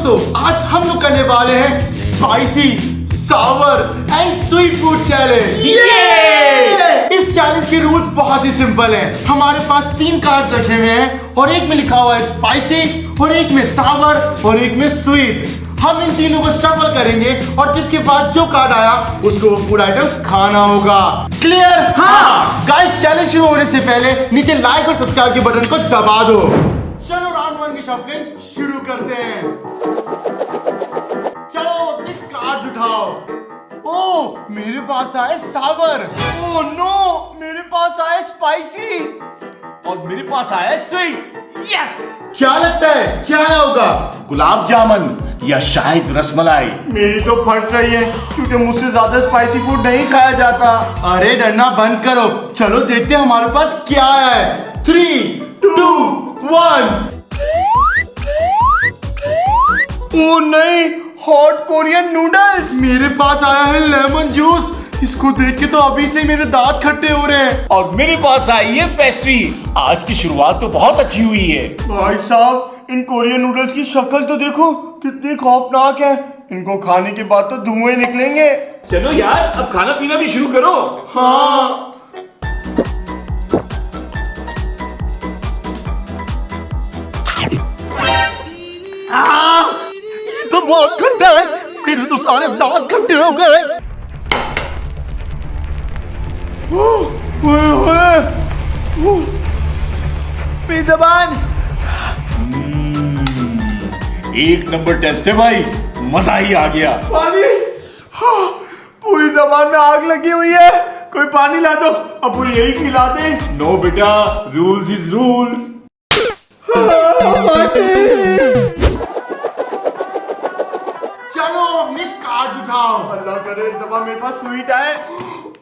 दोस्तों, आज हम लोग करने वाले हैं spicy, sour and sweet food challenge. इस चैलेंज के रूल्स बहुत ही सिंपल हैं। हमारे पास 3 कार्ड रखे हुए हैं और एक में लिखा हुआ है स्पाइसी और एक में सावर और एक में स्वीट। हम इन तीनों को शफल करेंगे और जिसके बाद जो कार्ड आया उसको वो फूड आइटम खाना होगा। क्लियर? हाँ। गाइस, चैलेंज शुरू होने से पहले नीचे लाइक और सब्सक्राइब के बटन को दबा दो। चलो राउंड 1 की शफलिंग शुरू करते हैं। चलो अपने कार्ड उठाओ। ओ, मेरे पास आए सावर। ओ नो, मेरे पास आए स्पाइसी और मेरे पास आया स्वीट। यस! क्या लगता है क्या आया होगा? गुलाब जामुन या शायद रसमलाई। मेरी तो फट रही है क्योंकि मुझसे ज्यादा स्पाइसी फूड नहीं खाया जाता। अरे डरना बंद करो, चलो देखते हैं हमारे पास क्या आया है। 3, 2, 1। ओ नहीं, हॉट कोरियन नूडल्स। मेरे पास आया है लेमन जूस। इसको देख के तो अभी से मेरे दांत खट्टे हो रहे हैं। और मेरे पास आई है पेस्ट्री। आज की शुरुआत तो बहुत अच्छी हुई है। भाई साहब, इन कोरियन नूडल्स की शक्ल तो देखो, कितनी खौफनाक है। इनको खाने के बाद तो धुएं निकलेंगे। चलो यार, अब खाना पीना भी शुरू करो। हाँ। ये तो बहुत ठंडा है, मेरे तो सारे दांत खट्टे हो गए। जबान एक नंबर टेस्ट है भाई, मजा ही आ गया। पानी, पूरी जबान में आग लगी हुई है। कोई पानी ला दो, अब वो यही खिलाते। नो बेटा, रूल्स इज रूल्स। चलो अपने कार्ड उठाओ। अल्लाह करे इस दफा मेरे पास स्वीट आए।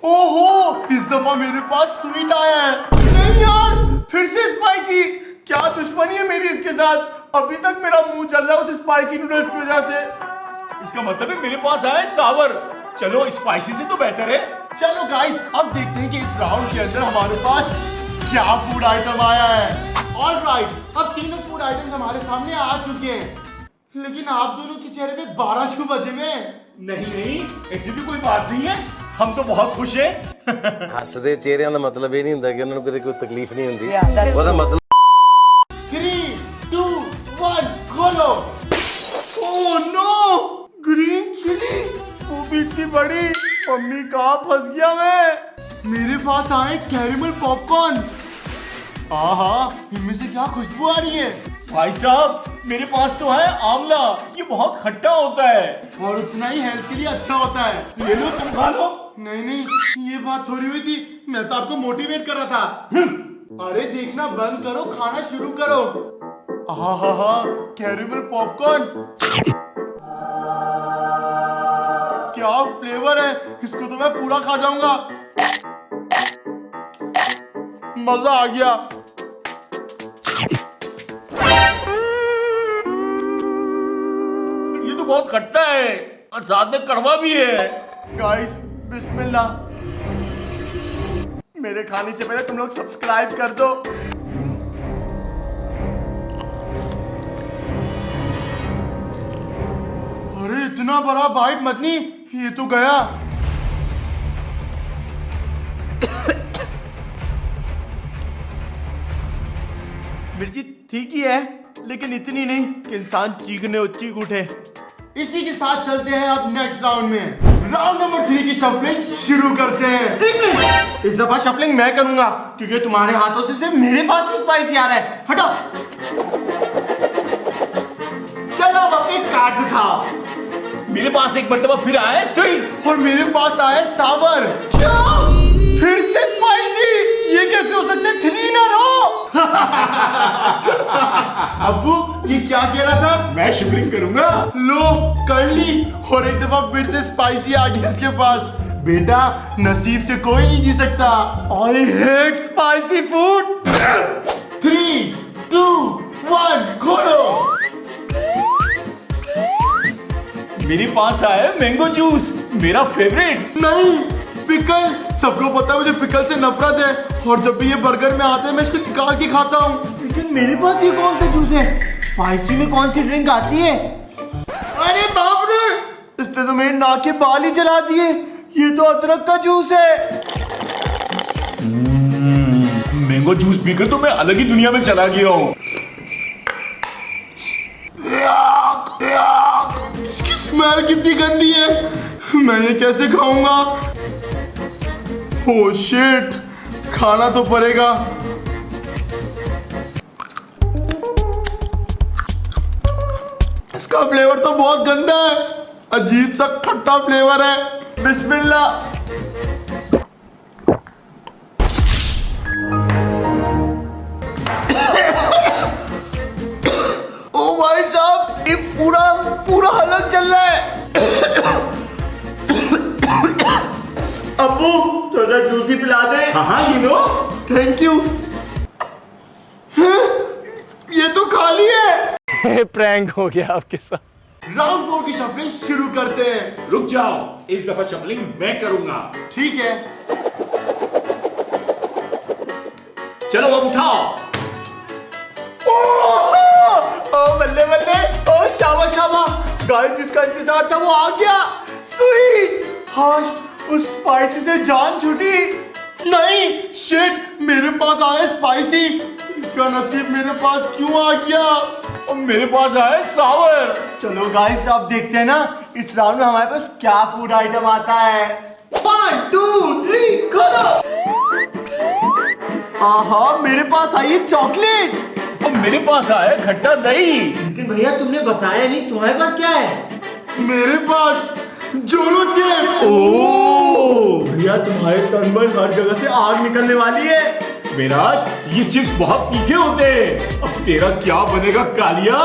ओहो, इस दफा मेरे पास स्वीट आया है। नहीं यार, फिर से स्पाइसी। क्या दुश्मनी है मेरी इसके साथ? अभी तक मेरा मुंह जल रहा है उस स्पाइसी नूडल्स की वजह से। इसका मतलब है मेरे पास आया सावर। चलो, स्पाइसी से तो बेहतर है। चलो गाइस, अब देखते हैं कि इस राउंड के अंदर हमारे पास क्या फूड आइटम आया है। ऑलराइट, अब तीनों फूड आइटम्स हमारे सामने आ चुके हैं, लेकिन आप दोनों के चेहरे पे 12 क्यों बजे हुए? नहीं नहीं, ऐसी भी कोई बात नहीं है। हम तो बहुत खुश हैं। ਹੱਸਦੇ ਚਿਹਰਿਆਂ ਦਾ ਮਤਲਬ ਇਹ ਨਹੀਂ ਹੁੰਦਾ ਕਿ ਉਹਨਾਂ ਨੂੰ ਕਦੇ ਕੋਈ ਤਕਲੀਫ ਨਹੀਂ ਹੁੰਦੀ ਉਹਦਾ ਮਤਲਬ 3, 2, 1 खोलो। ओह नो, ग्रीन चिली, वो भी इतनी बड़ी। मम्मी कहाँ फंस गया मैं? मेरे पास आए कैरेमल पॉपकॉर्न। आहा, इनमें से क्या खुशबू आ रही है। भाई साहब, मेरे पास तो है आंवला। ये बहुत खट्टा होता है और उतना ही हेल्थ के लिए अच्छा होता है। ले लो, तुम खा लो। नहीं नहीं, ये बात थोड़ी हुई थी, मैं तो आपको मोटिवेट कर रहा था। अरे देखना बंद करो, खाना शुरू करो। आहा, कैरेमल पॉपकॉर्न, क्या फ्लेवर है। इसको तो मैं पूरा खा जाऊंगा। मजा आ गया। ये तो बहुत खट्टा है और साथ में कड़वा भी है। गाइस, बिस्मिल्लाह। मेरे खाने से पहले तुम लोग सब्सक्राइब कर दो। अरे इतना बड़ा बाइट मत नी, ये तो गया। मिर्ची ठीक ही है, लेकिन इतनी नहीं कि इंसान चीखने और चीख उठे। इसी के साथ चलते हैं अब नेक्स्ट राउंड में। राउंड नंबर 3 की शफलिंग शुरू करते हैं। इस दफा शफलिंग मैं करूंगा क्योंकि तुम्हारे हाथों से सिर्फ मेरे पास ही स्पाइसी आ रहा है। हटो। चलो अब अपने कार्ड उठाओ। मेरे पास एक मर्तबा फिर आया है स्वीट और मेरे पास आया सावर। क्या? फिर से स्पाइसी? ये कैसे हो सकता है? 3 इन अ रो। अब्बू, ये क्या कह रहा था? मैं शिवलिंग करूंगा। लो, कर ली। और एक दफा फिर से स्पाइसी आ गया इसके पास। बेटा, नसीब से कोई नहीं जी सकता। I hate spicy food. 3, 2, 1 खोलो। मेरे पास आया है मैंगो जूस, मेरा फेवरेट। नहीं, पिकल। सबको पता है मुझे पिकल से नफरत है और जब भी ये बर्गर में आते हैं मैं इसको निकाल के खाता हूँ। लेकिन मेरे पास ये कौन सा जूस है? स्पाइसी में कौन सी ड्रिंक आती है? अरे बाप रे, इसने तो मेरी नाक के बाल ही जला दिए। ये तो अदरक का जूस है। मैंगो जूस पीकर तो मैं अलग ही दुनिया में चला गया हूँ। इसकी स्मेल कितनी गंदी है, मैं ये कैसे खाऊंगा? ओह शिट, खाना तो पड़ेगा। इसका फ्लेवर तो बहुत गंदा है, अजीब सा खट्टा फ्लेवर है। बिस्मिल्लाह। ओ भाई साहब, ये पूरा हलक चल रहा है। अब्बू थोड़ा जूस ही पिला दे। हाँ ये लो। Thank you. ये तो खाली है। प्रैंक हो गया आपके साथ। राउंड 4 की शफलिंग शुरू करते हैं। रुक जाओ, इस दफा शफलिंग मैं करूंगा। ठीक है। चलो अब उठाओ। ओ बल्ले बल्ले, ओ शाबाश शाबाश। गाइस, जिसका इंतजार था वो आ गया। स्वीट। हाश, उस स्पाइसी से जान छूटी। नहीं, शिट, मेरे पास आया स्पाइसी। इसका नसीब मेरे पास क्यों आ गया? और मेरे पास आया सावर। चलो गाइस, अब देखते हैं ना इस राउंड में हमारे पास क्या फूड आइटम आता है। 1 2 3 खोलो। आहा, मेरे पास आई है चॉकलेट। और मेरे पास आया खट्टा दही। लेकिन भैया तुमने बताया नहीं तुम्हारे पास क्या है। मेरे पास जोलो चिप्स। ओह भैया, तुम्हारे तन पर हर जगह से आग निकलने वाली है। मेराज, ये चिप्स बहुत तीखे होते हैं। अब तेरा क्या बनेगा कालिया?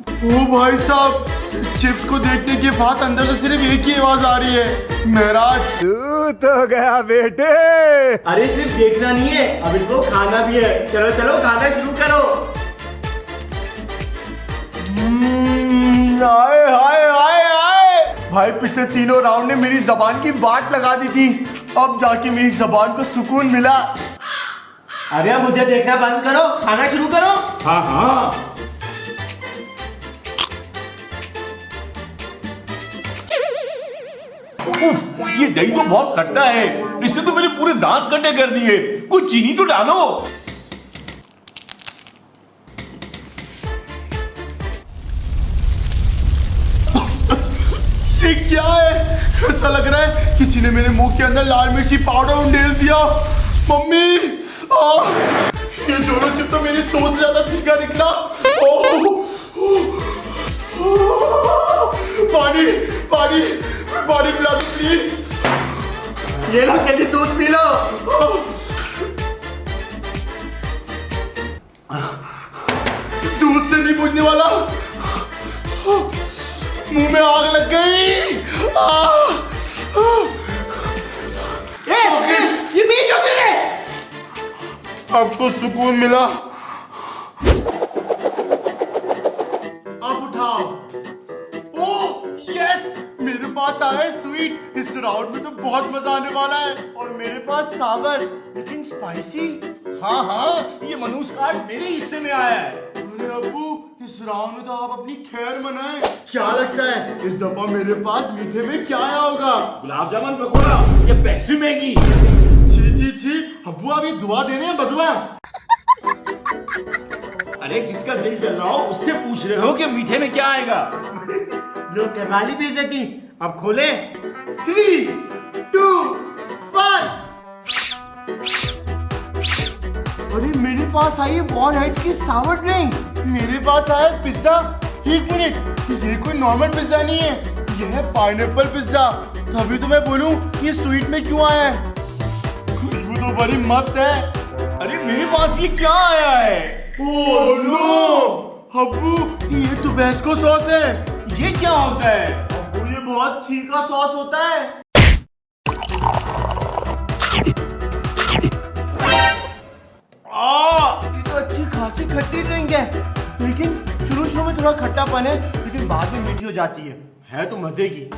ओ भाई साहब, इस चिप्स को देखने के बाद अंदर से सिर्फ एक ही आवाज आ रही है, महराज तू तो गया बेटे। अरे सिर्फ देखना नहीं है, अब इनको खाना भी है। चलो चलो, खाना शुरू करो। हाय हाय हाय हाय। भाई, पिछले तीनों राउंड ने मेरी जबान की वाट लगा दी थी, अब जाके मेरी जबान को सुकून मिला। अरे अब मुझे देखना बंद करो, खाना शुरू करो। हाँ हाँ। उफ, ये दही तो बहुत खट्टा है। इसने तो मेरे पूरे दांत खट्टे कर दिए। कुछ चीनी तो डालो। ये क्या है? ऐसा लग रहा है किसी ने मेरे मुंह के अंदर लाल मिर्ची पाउडर उंडेल दिया। मम्मी, ये जोलो चिप तो मेरी सोच से ज्यादा तीखा निकला। पानी पानी पानी पिला दो प्लीज। ये लो, जल्दी दूध पी लो। दूध से नहीं बुझने वाला, मुंह में आग लग गई। ये मेरी चॉकलेट है। अब तो सुकून मिला। अब उठाओ। ओ यस, मेरे पास आया है स्वीट। इस राउंड में तो बहुत मजा आने वाला है। और मेरे पास सावर, लेकिन स्पाइसी। हाँ हाँ, ये मनूस कार्ड मेरे हिस्से में आया है। अरे अब्बू, इस राउंड में तो आप अपनी खैर मनाएं। क्या लगता है इस दफा मेरे पास मीठे में क्या आया होगा? गुलाब जामुन, पकौड़ा या पेस्ट्री मैगी? छी छी छी, अब्बू आप ये दुआ दे रहे हैं बदुआ। अरे जिसका दिल जल रहा हो उससे पूछ रहे हो कि मीठे में क्या आएगा? लो, करवा ली बेइज्जती। अब खोले। 3 2 1। अरे मेरे पास आई है वॉरहेड्स की सावर ड्रिंक। मेरे पास आया पिज्जा। एक मिनट, ये कोई नॉर्मल पिज्जा नहीं है, ये है पाइनएप्पल पिज्जा। तभी तो मैं बोलूं ये स्वीट में क्यों आया है। खुशबू तो बड़ी मस्त है। अरे मेरे पास ये क्या आया है? ओह नो अब्बू, ये टबैस्को सॉस है। ये क्या होता है? अब्बू, ये बहुत तीखा सॉस होता है। ये तो अच्छी खासी खट्टी ड्रिंक है, लेकिन शुरू में थोड़ा खट्टापन है, लेकिन बाद में मीठी हो जाती है तो मजे की।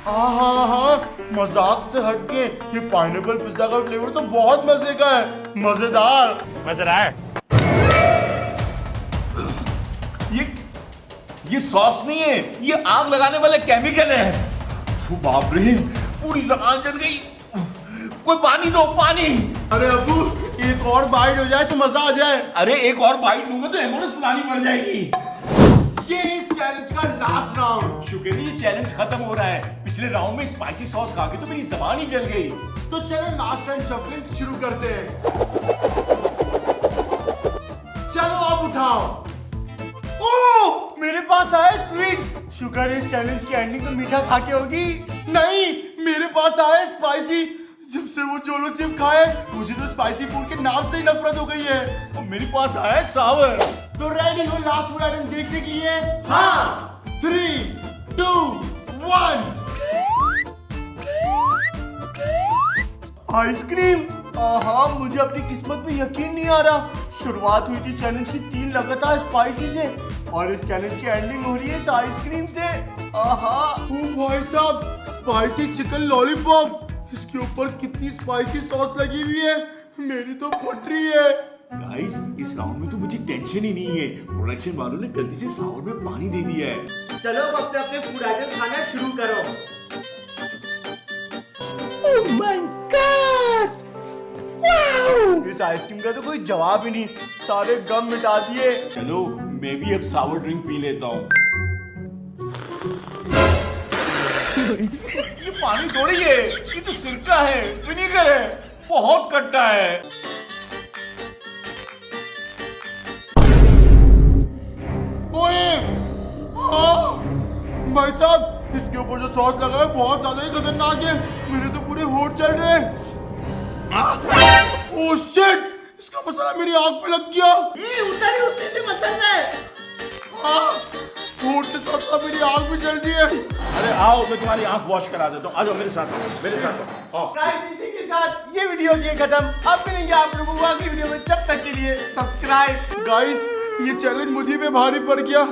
हाँ, मजाक से हटके ये पाइनएप्पल पिज्जा का फ्लेवर तो बहुत मजे का है, मजेदार। ये सॉस नहीं है, ये आग लगाने वाले केमिकल है। ओ बाप रे, पूरी जबान जल गई। कोई पानी दो, पानी। अरे अबू, एक और बाइट हो जाए तो मजा आ जाए। अरे एक और बाइट लूंगा तो एम्बुलेंस बुलानी पड़ जाएगी। ये इस चैलेंज का लास्ट राउंड। शुक्र है ये चैलेंज खत्म हो रहा है। पिछले राउंड में स्पाइसी सॉस खा के तो मेरी जबान ही जल गई। तो चलो लास्ट टाइम शफलिंग शुरू करते हैं। चलो आप उठाओ। ओ, मेरे पास आया स्वीट। शुगर इस चैलेंज की एंडिंग तो मीठा खा के होगी। नहीं, मेरे पास आया स्पाइसी। जब से वो जोलो चिप खाए, मुझे तो स्पाइसी फूड के नाम से ही नफरत हो गई है। और मेरे पास आया है सावर। तो रेडी हो लास्ट फूड आइटम देखने के लिए? हाँ। 3, 2, 1। आइसक्रीम। आहा, मुझे अपनी किस्मत पे यकीन नहीं आ रहा। शुरुआत हुई थी चैलेंज की 3 लगातार स्पाइसी से, और इस चैलेंज की एंडिंग हो रही है इस आइसक्रीम से। आहा, ओ भाई साहब, स्पाइसी चिकन लॉलीपॉप। इसके ऊपर कितनी स्पाइसी सॉस लगी हुई है, मेरी तो फट रही है। गाइस, इस राउंड में तो मुझे टेंशन ही नहीं है। प्रोडक्शन वालों ने गलती से सावर में पानी दे दिया है। चलो अब अपने अपने फूड आइटम खाना शुरू करो। Oh my God! वाओ! इस आइसक्रीम का तो कोई जवाब ही नहीं, सारे गम मिटा दिए। चलो मैं भी अब सावर ड्रिंक पी लेता हूँ। ये पानी थोड़ी है, ये तो सिरका है, विनेगर है, बहुत खट्टा है। ओए! भाई साहब, इसके ऊपर जो सॉस लगा है बहुत ज्यादा ही खतरनाक है। मेरे तो पूरे होठ चल रहे हैं। Oh shit! इसका मसाला मेरी आंख पे लग गया। ये उधर ही उसी से मसाला है। होठ के साथ साथ मेरी आंख भी जल रही है। अरे आओ, मैं तुम्हारी आंख वॉश करा देता हूँ। आ जाओ मेरे साथ, मेरे साथ आओ। गाइस, इसी के साथ ये वीडियो होती है खत्म। अब मिलेंगे आप लोगों को अगली वीडियो में, जब तक के लिए सब्सक्राइब। गाइस, ये चैलेंज मुझे भी भारी पड़ गया।